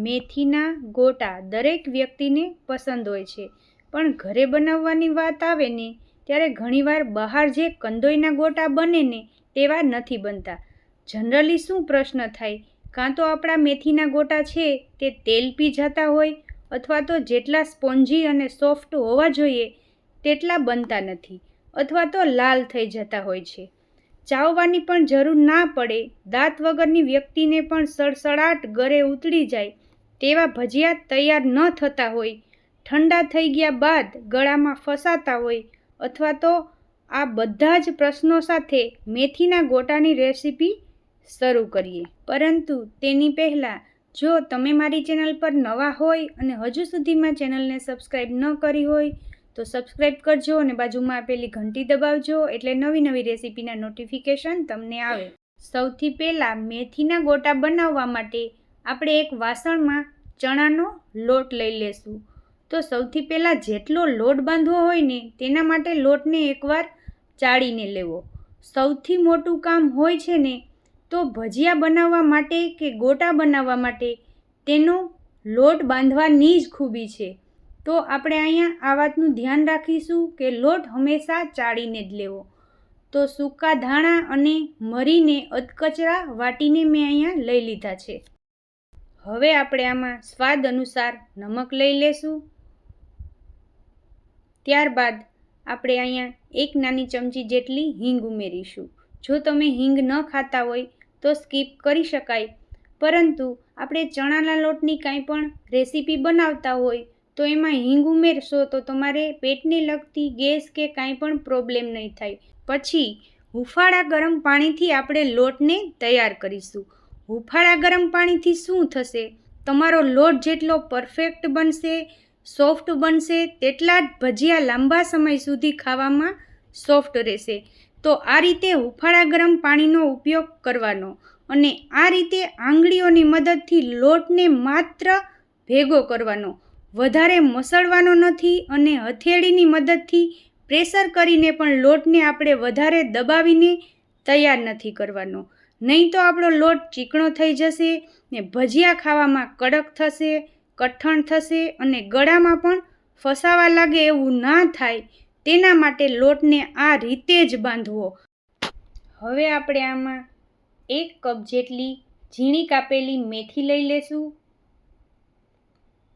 મેથીના ગોટા દરેક વ્યક્તિને પસંદ હોય છે, પણ ઘરે બનાવવાની વાત આવે ને ત્યારે ઘણીવાર બહાર જે કંદોઈના ગોટા બને ને તેવા નથી બનતા. જનરલી શું પ્રશ્ન થાય, કાં તો આપણા મેથીના ગોટા છે તે તેલ પી જતા હોય અથવા તો જેટલા સ્પોન્જી અને સોફ્ટ હોવા જોઈએ તેટલા બનતા નથી અથવા તો લાલ થઈ જતા હોય છે. ચાવવાની પણ જરૂર ના પડે, દાંત વગરની વ્યક્તિને પણ સડસડાટ ગળે ઉતરી જાય તેવા ભજીયા તૈયાર ન થતા હોય, ઠંડા થઈ ગયા બાદ ગળામાં ફસાતા હોય અથવા તો આ બધા જ પ્રશ્નો સાથે મેથીના ગોટાની રેસીપી શરૂ કરીએ. પરંતુ તેની પહેલાં જો તમે મારી ચેનલ પર નવા હોય અને હજુ સુધીમાં ચેનલને સબસ્ક્રાઈબ ન કરી હોય તો સબસ્ક્રાઈબ કરજો અને બાજુમાં આપેલી ઘંટી દબાવજો એટલે નવી નવી રેસીપીના નોટિફિકેશન તમને આવે. સૌથી પહેલાં મેથીના ગોટા બનાવવા માટે આપણે એક વાસણમાં ચણાનો લોટ લઈ લેશું. તો સૌથી પહેલાં જેટલો લોટ બાંધવો હોય ને તેના માટે લોટને એકવાર ચાળીને લેવો. સૌથી મોટું કામ હોય છે ને તો ભજીયા બનાવવા માટે કે ગોટા બનાવવા માટે તેનો લોટ બાંધવાની જ ખૂબી છે. તો આપણે અહીંયા આ વાતનું ધ્યાન રાખીશું કે લોટ હંમેશા ચાળીને જ લેવો. તો સૂકા ધાણા અને મરીને અધકચરા વાટીને મેં અહીંયા લઈ લીધા છે. હવે આપણે આમાં સ્વાદ અનુસાર નમક લઈ લેશું. ત્યારબાદ આપણે અહીંયા એક નાની ચમચી જેટલી હિંગ ઉમેરીશું. જો તમે હિંગ ન ખાતા હોય તો સ્કીપ કરી શકાય, પરંતુ આપણે ચણાના લોટની કાંઈ પણ રેસીપી બનાવતા હોય તો એમાં હિંગ ઉમેરશો તો તમારે પેટને લગતી ગેસ કે કાંઈ પણ પ્રોબ્લેમ નહીં થાય. પછી હુંફાળા ગરમ પાણીથી આપણે લોટને તૈયાર કરીશું. હુંફાળા ગરમ પાણીથી શું થશે, તમારો લોટ જેટલો પરફેક્ટ બનશે, સોફ્ટ બનશે, તેટલા જ ભજીયા લાંબા સમય સુધી ખાવામાં સોફ્ટ રહેશે. તો આ રીતે હુંફાળા ગરમ પાણીનો ઉપયોગ કરવાનો અને આ રીતે આંગળીઓની મદદથી લોટને માત્ર ભેગો કરવાનો, વધારે મસળવાનો નથી અને હથેળીની મદદથી પ્રેશર કરીને પણ લોટને આપણે વધારે દબાવીને તૈયાર નથી કરવાનો. નહીં તો આપણો લોટ ચીકણો થઈ જશે ને ભજીયા ખાવામાં કડક થશે, કઠણ થશે અને ગળામાં પણ ફસાવા લાગે એવું ના થાય. તેના માટે લોટને આ રીતે જ બાંધવો. હવે આપણે આમાં 1 કપ જેટલી ઝીણી કાપેલી મેથી લઈ લેશું.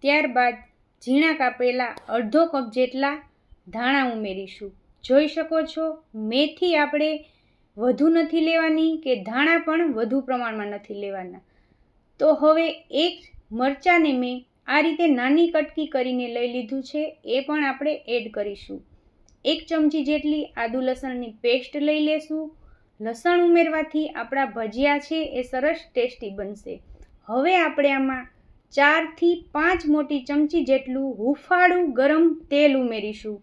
ત્યારબાદ ઝીણા કાપેલા અડધો કપ જેટલા ધાણા ઉમેરીશું. જોઈ શકો છો મેથી આપણે વધુ નથી લેવાની કે ધાણા પણ વધુ પ્રમાણમાં નથી લેવાના. તો હવે એક મરચાંને મેં આ રીતે નાની કટકી કરીને લઈ લીધું છે, એ પણ આપણે એડ કરીશું. 1 ચમચી જેટલી આદુ લસણની પેસ્ટ લઈ લેશું. લસણ ઉમેરવાથી આપણા ભજીયા છે એ સરસ ટેસ્ટી બનશે. હવે આપણે આમાં 4 થી 5 મોટી ચમચી જેટલું હુંફાળું ગરમ તેલ ઉમેરીશું.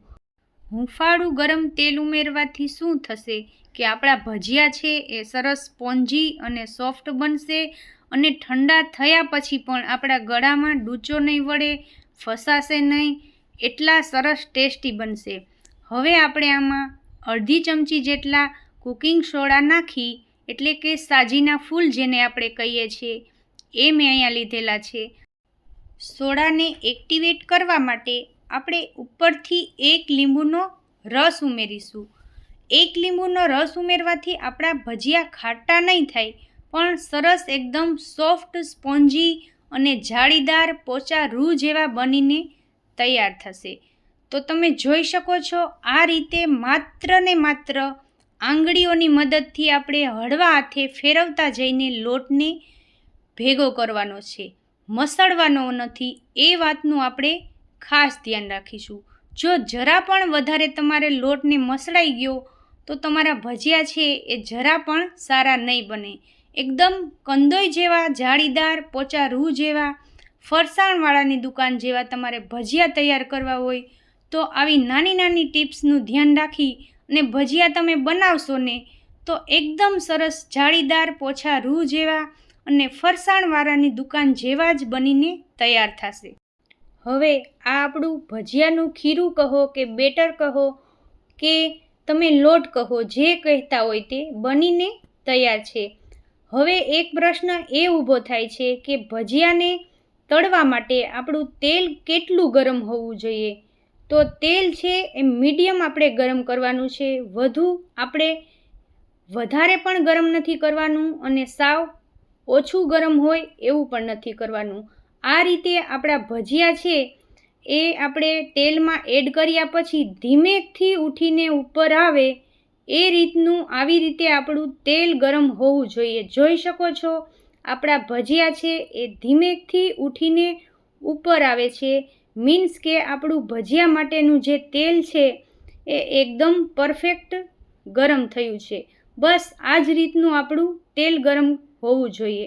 હુંફાળું ગરમ તેલ ઉમેરવાથી શું થશે કે આપણા ભજીયા છે એ સરસ સ્પોન્જી અને સોફ્ટ બનશે અને ઠંડા થયા પછી પણ આપણા ગળામાં ડૂચો નહીં વળે, ફસાશે નહીં, એટલા સરસ ટેસ્ટી બનશે. હવે આપણે આમાં અડધી ચમચી જેટલા કુકિંગ સોડા નાખી, એટલે કે સાજીના ફૂલ જેને આપણે કહીએ છીએ, એ મેં અહીંયા લીધેલા છે. સોડાને એક્ટિવેટ કરવા માટે આપણે ઉપરથી 1 લીંબુનો રસ ઉમેરીશું. 1 લીંબુનો રસ ઉમેરવાથી આપણા ભજીયા ખાટા નહીં થાય, પણ સરસ એકદમ સોફ્ટ, સ્પોન્જી અને જાળીદાર પોચા રૂ જેવા બનીને તૈયાર થશે. તો તમે જોઈ શકો છો આ રીતે માત્ર ને માત્ર આંગળીઓની મદદથી આપણે હળવા હાથે ફેરવતા જઈને લોટને ભેગો કરવાનો છે, મસળવાનો નથી. એ વાતનું આપણે ખાસ ધ્યાન રાખીશું. જો જરા પણ વધારે તમારે લોટને મસળાઈ ગયો તો તમારા ભજીયા છે એ જરા પણ સારા નહીં બને. એકદમ કંદોઈ જેવા જાળીદાર પોચા રૂ જેવા ફરસાણવાળાની દુકાન જેવા તમારે ભજીયા તૈયાર કરવા હોય તો આવી નાની નાની ટિપ્સનું ધ્યાન રાખી અને ભજીયા તમે બનાવશો ને તો એકદમ સરસ જાળીદાર પોચા રૂ જેવા અને ફરસાણવાળાની દુકાન જેવા જ બનીને તૈયાર થશે. હવે આ આપણું ભજીયાનું ખીરું કહો કે બેટર કહો કે તમે લોટ કહો, જે કહેતા હોય તે બનીને તૈયાર છે. હવે એક પ્રશ્ન એ ઊભો થાય છે કે ભજીયાને તળવા માટે આપણું તેલ કેટલું ગરમ હોવું જોઈએ? તો તેલ છે એ મીડિયમ આપણે ગરમ કરવાનું છે. આપણે વધારે પણ ગરમ નથી કરવાનું અને સાવ ઓછું ગરમ હોય એવું પણ નથી કરવાનું. આ રીતે આપણા ભજીયા છે એ આપણે તેલમાં એડ કર્યા પછી ધીમેથી ઉઠીને ઉપર આવે આવી રીતે આપણું તેલ ગરમ હોવું જોઈએ. જોઈ શકો છો આપણા ભજીયા છે એ ધીમેથી ઉઠીને ઉપર આવે છે. મીન્સ કે આપણું ભજીયા માટેનું જે તેલ છે એ એકદમ પરફેક્ટ ગરમ થયું છે. બસ આ જ રીતનું આપણું તેલ ગરમ હોવું જોઈએ.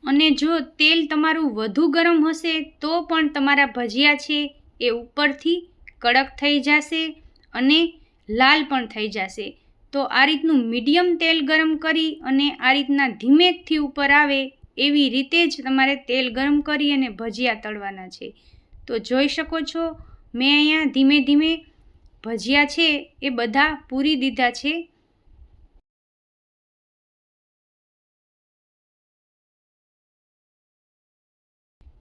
અને જો તેલ તમારું વધુ ગરમ હશે તો પણ તમારા ભજીયા છે એ ઉપરથી કડક થઈ જશે અને લાલ પણ થઈ જશે. તો આ રીતનું મીડિયમ તેલ ગરમ કરી અને આ રીતના ધીમેથી ઉપર આવે એવી રીતે જ તમારે તેલ ગરમ કરી અને ભજીયા તળવાના છે. તો જોઈ શકો છો મેં અહીંયા ધીમે ધીમે ભજીયા છે એ બધા પૂરી દીધા છે.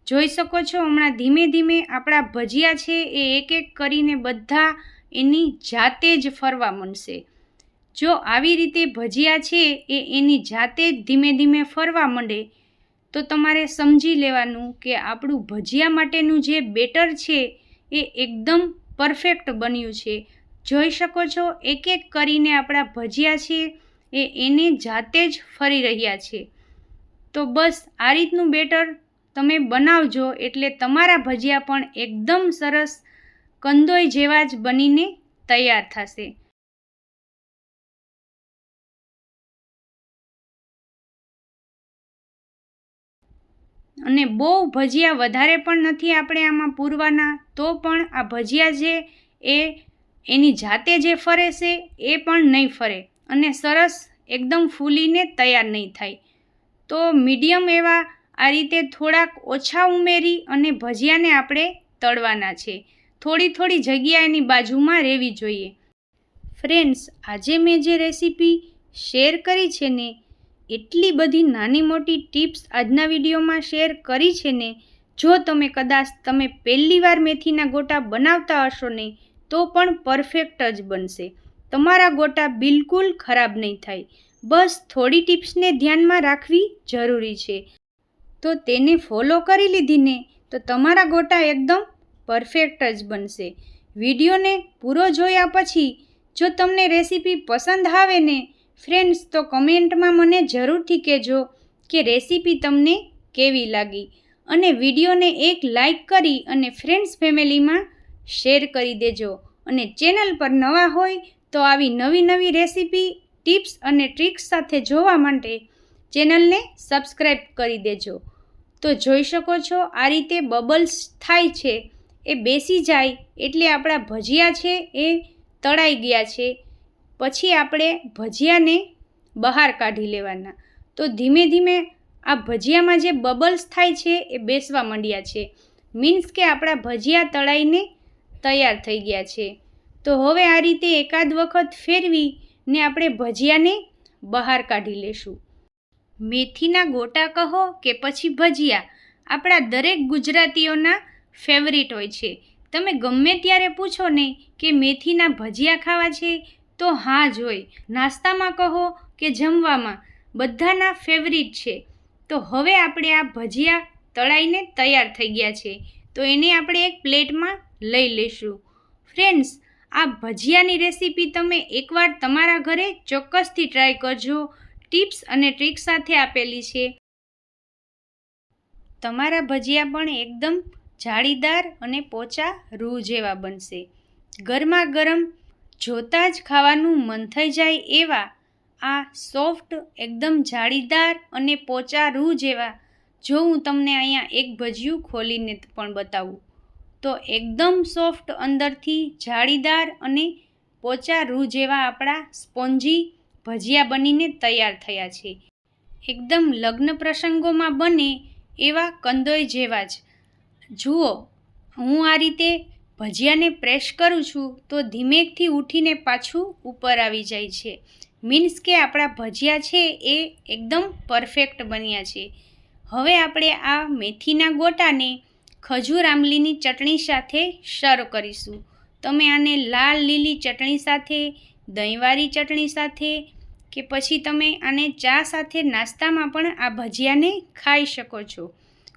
જોઈ શકો છો હમણાં ધીમે ધીમે આપણા ભજીયા છે એ એક એક કરીને બધા એની જાતે જ ફરવા માંડશે. જો આવી રીતે ભજીયા છે એ એની જાતે જ ધીમે ધીમે ફરવા માંડે તો તમારે સમજી લેવાનું કે આપણું ભજીયા માટેનું જે બેટર છે એ એકદમ પરફેક્ટ બન્યું છે. જોઈ શકો છો એક એક કરીને આપણા ભજીયા છે એને જાતે જ ફરી રહ્યા છે. તો બસ આ રીતનું બેટર તમે બનાવજો એટલે તમારા ભજીયા પણ એકદમ સરસ કંદોઈ જેવા જ બનીને તૈયાર થશે. અને બહુ ભજીયા વધારે પણ નથી આપણે આમાં પૂરવાના, તો પણ આ ભજીયા છે એ એની જાતે જે ફરે છે એ પણ નહીં ફરે અને સરસ એકદમ ફૂલીને તૈયાર નહીં થાય. તો મીડિયમ એવા આ રીતે થોડાક ઓછા ઉમેરી અને ભજીયાને આપણે તળવાના છે. થોડી થોડી જગ્યા એની બાજુમાં રહેવી જોઈએ. ફ્રેન્ડ્સ, આજે મેં જે રેસીપી શેર કરી છે ને એટલી બધી નાની મોટી ટિપ્સ આજના વિડીયોમાં શેર કરી છે ને, જો કદાચ તમે પહેલી વાર મેથીના ગોટા બનાવતા હશો ને તો પણ પરફેક્ટ જ બનશે. તમારા ગોટા બિલકુલ ખરાબ નહીં થાય. બસ થોડી ટિપ્સને ધ્યાનમાં રાખવી જરૂરી છે. તો તેને ફોલો કરી લીધી ને તો તમારા ગોટા એકદમ પરફેક્ટ જ બનશે. વિડીયોને પૂરો જોયા પછી જો તમને રેસીપી પસંદ આવે ને ફ્રેન્ડ્સ તો કમેન્ટમાં મને જરૂરથી કહેજો કે રેસીપી તમને કેવી લાગી, અને વિડીયોને એક લાઈક કરી અને ફ્રેન્ડ્સ ફેમિલીમાં શેર કરી દેજો. અને ચેનલ પર નવા હોય તો આવી નવી નવી રેસીપી ટિપ્સ અને ટ્રિક્સ સાથે જોવા માટે ચેનલને સબસ્ક્રાઈબ કરી દેજો. તો જોઈ શકો છો આ રીતે બબલ્સ થાય છે એ બેસી જાય એટલે આપણા ભજીયા છે એ તળાઈ ગયા છે. પછી આપણે ભજીયાને બહાર કાઢી લેવાના. તો ધીમે ધીમે આ ભજીયામાં જે બબલ્સ થાય છે એ બેસવા માંડ્યા છે. મીન્સ કે આપણા ભજીયા તળાઈને તૈયાર થઈ ગયા છે. તો હવે આ રીતે એકાદ વખત ફેરવીને આપણે ભજીયાને બહાર કાઢી લેશું. મેથીના ગોટા કહો કે પછી ભજીયા, આપણા દરેક ગુજરાતીઓના ફેવરિટ હોય છે. તમે ગમે ત્યારે પૂછો ને કે મેથીના ભજીયા ખાવા છે તો હા જ હોય. નાસ્તામાં કહો કે જમવામાં બધાના ફેવરિટ છે. તો હવે આપણે આ ભજીયા તળાઈને તૈયાર થઈ ગયા છે તો એને આપણે એક પ્લેટમાં લઈ લઈશું. ફ્રેન્ડ્સ, આ ભજીયાની રેસીપી તમે એકવાર તમારા ઘરે ચોક્કસથી ટ્રાય કરજો. ટિપ્સ અને ટ્રિક્સ સાથે આપેલી છે. તમારા ભજીયા પણ એકદમ જાળીદાર અને પોચા રૂ જેવા બનશે. ગરમા ગરમ જોતાં જ ખાવાનું મન થઈ જાય એવા આ સોફ્ટ એકદમ જાળીદાર અને પોચા રૂ જેવા, જો હું તમને અહીંયા એક ભજીયું ખોલીને પણ બતાવું તો એકદમ સોફ્ટ અંદરથી જાળીદાર અને પોચા રૂ જેવા આપણા સ્પોન્જી ભજીયા બનીને તૈયાર થયા છે. એકદમ લગ્ન પ્રસંગોમાં બને એવા કંદોઈ જેવા જ. જુઓ, હું આ રીતે ભજીયાને પ્રેસ કરું છું તો ધીમેથી ઉઠીને પાછું ઉપર આવી જાય છે. મીન્સ કે આપણા ભજીયા છે એ એકદમ પરફેક્ટ બન્યા છે. હવે આપણે આ મેથીના ગોટાને ખજૂર આંબલીની ચટણી સાથે સર્વ કરીશું. તમે આને લાલ લીલી ચટણી સાથે, દહીંવાળી ચટણી સાથે કે પછી તમે આને ચા સાથે નાસ્તામાં પણ આ ભજીયાને ખાઈ શકો છો.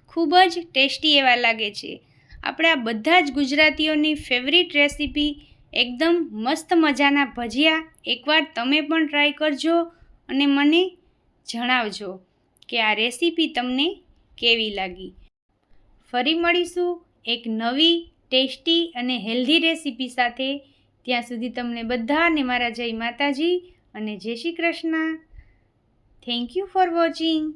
ખૂબ જ ટેસ્ટી એવા લાગે છે. આપણા બધા જ ગુજરાતીઓની ફેવરિટ રેસીપી એકદમ મસ્ત મજાના ભજીયા એકવાર તમે પણ ટ્રાય કરજો અને મને જણાવજો કે આ રેસીપી તમને કેવી લાગી. ફરી મળીશું એક નવી ટેસ્ટી અને હેલ્ધી રેસીપી સાથે. ત્યાં સુધી તમને બધાને મારા જય માતાજી અને જય Shri Krishna. Thank you for watching.